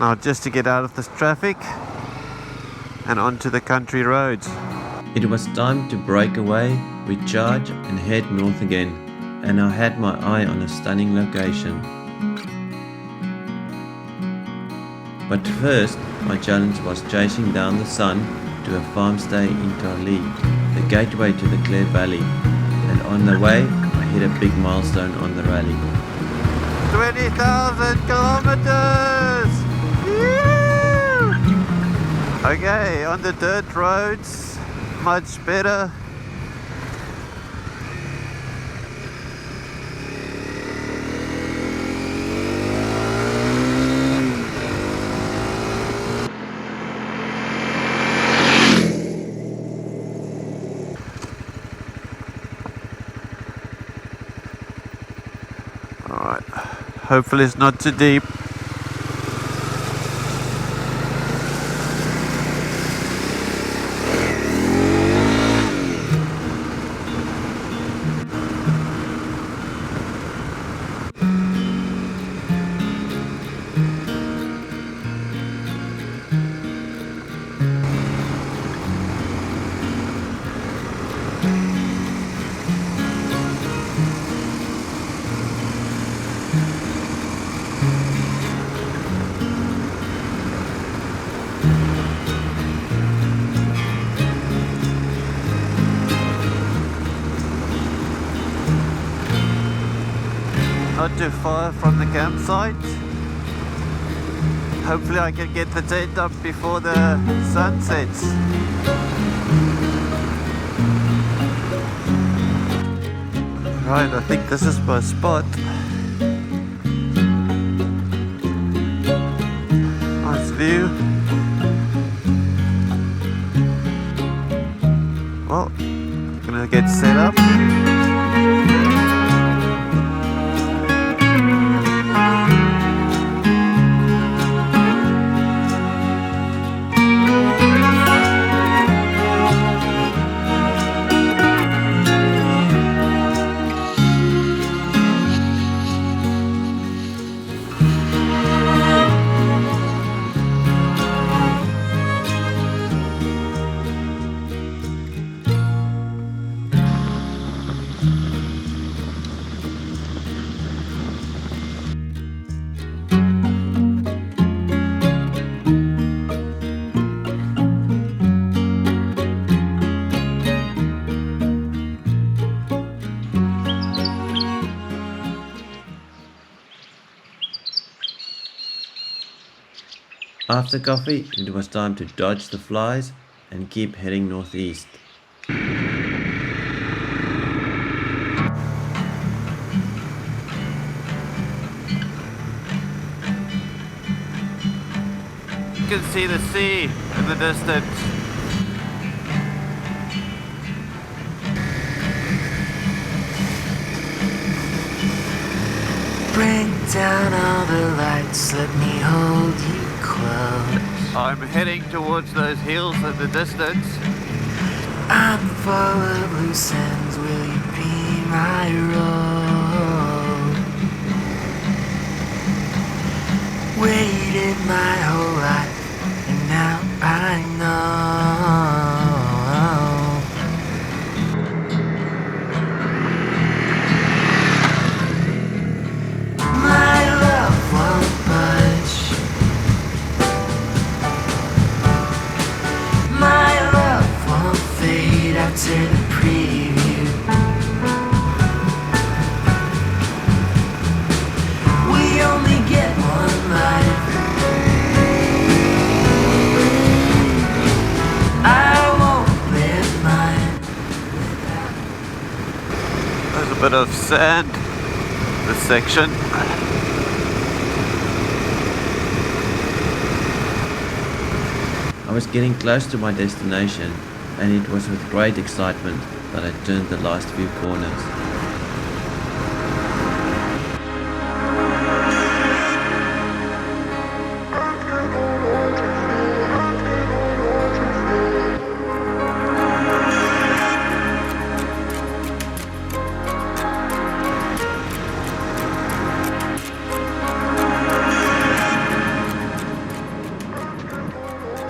now just to get out of this traffic and onto the country roads. It was time to break away, recharge and head north again, and I had my eye on a stunning location. But first, my challenge was chasing down the sun to a farm stay in Tarlee, the gateway to the Clare Valley, and on the way I hit a big milestone on the rally. 20,000 kilometers! Woo! Okay, on the dirt roads, much better. Alright, hopefully it's not too deep. Not too far from the campsite. Hopefully I can get the tent up before the sun sets. Right, I think this is my spot. Nice view. Well, gonna get set up. After coffee, it was time to dodge the flies and keep heading northeast. You can see the sea in the distance. Bring down all the lights, let me hold you close. I'm heading towards those hills in the distance. I'm full of loose ends, will you be my road? Waited my whole life, and now I know. My love won't budge. My love won't fade after the preview. We only get one life. I won't live mine without. There's a bit of sand, this section. I was getting close to my destination, and it was with great excitement that I turned the last few corners.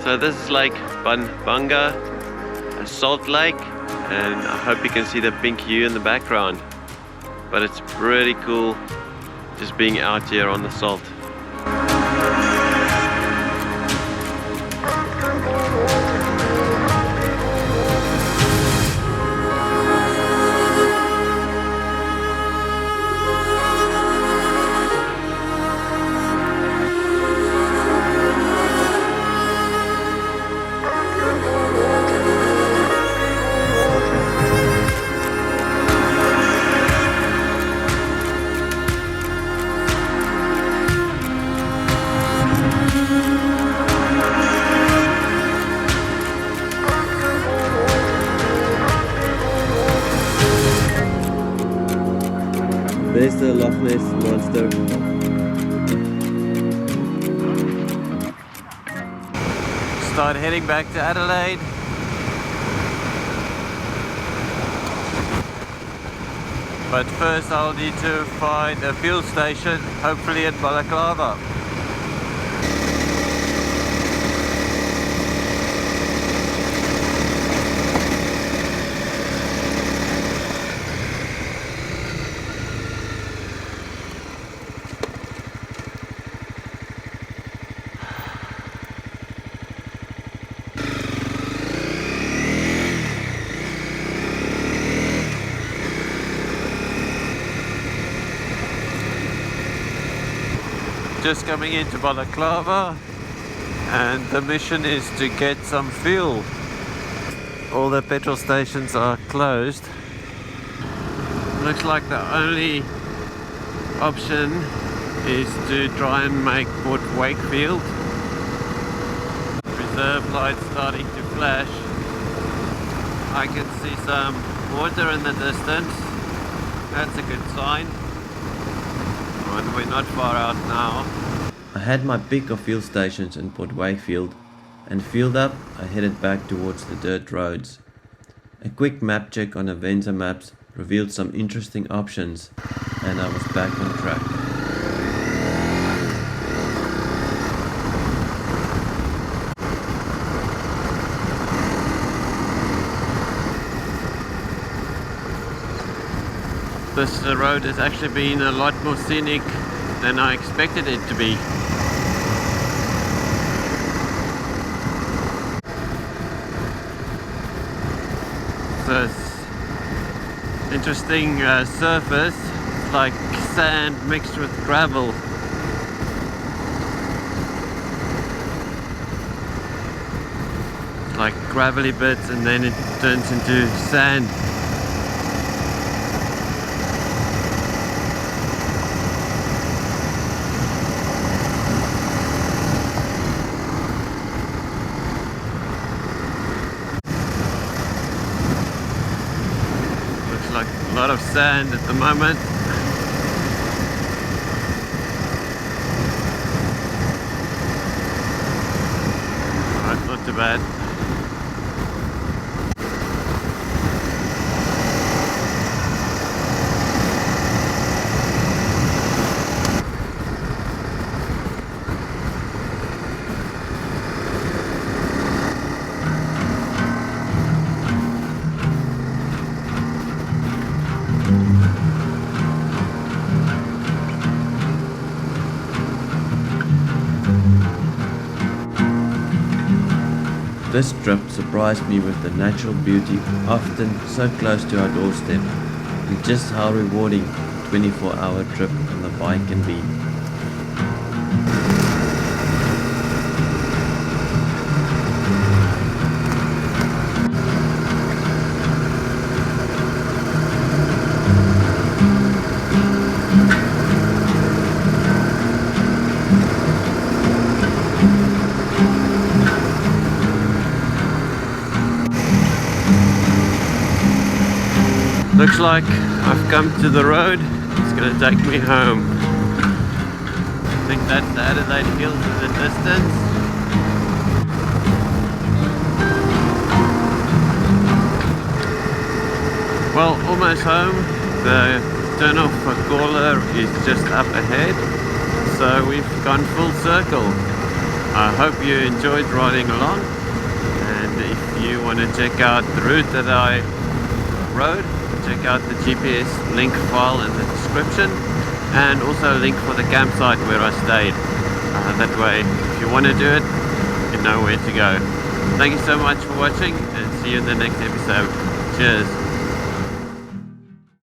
So this is Lake Bunga, a salt lake, and I hope you can see the pink hue in the background. But it's really cool just being out here on the salt. There's the Loch Ness Monster. Start heading back to Adelaide. But first I'll need to find a fuel station, hopefully in Balaclava. Just coming into Balaclava, and the mission is to get some fuel. All the petrol stations are closed. Looks like the only option is to try and make Port Wakefield. Reserve lights starting to flash. I can see some water in the distance. That's a good sign. And we're not far out now. I had my pick of fuel stations in Port Wakefield, and fueled up, I headed back towards the dirt roads. A quick map check on Avenza maps revealed some interesting options, and I was back on track. This road has actually been a lot more scenic than I expected it to be. So it's interesting surface, it's like sand mixed with gravel. It's like gravelly bits and then it turns into sand. Like a lot of sand at the moment. Right, not too bad. This trip surprised me with the natural beauty often so close to our doorstep, and just how rewarding a 24-hour trip on the bike can be. Looks like I've come to the road. It's gonna take me home. I think that's the Adelaide Hills in the distance. Well, almost home. The turn off for Gawler is just up ahead. So we've gone full circle. I hope you enjoyed riding along, and if you want to check out the route that I rode, check out the GPS link file in the description, and also a link for the campsite where I stayed. That way, if you want to do it, you know where to go. Thank you so much for watching, and see you in the next episode. Cheers.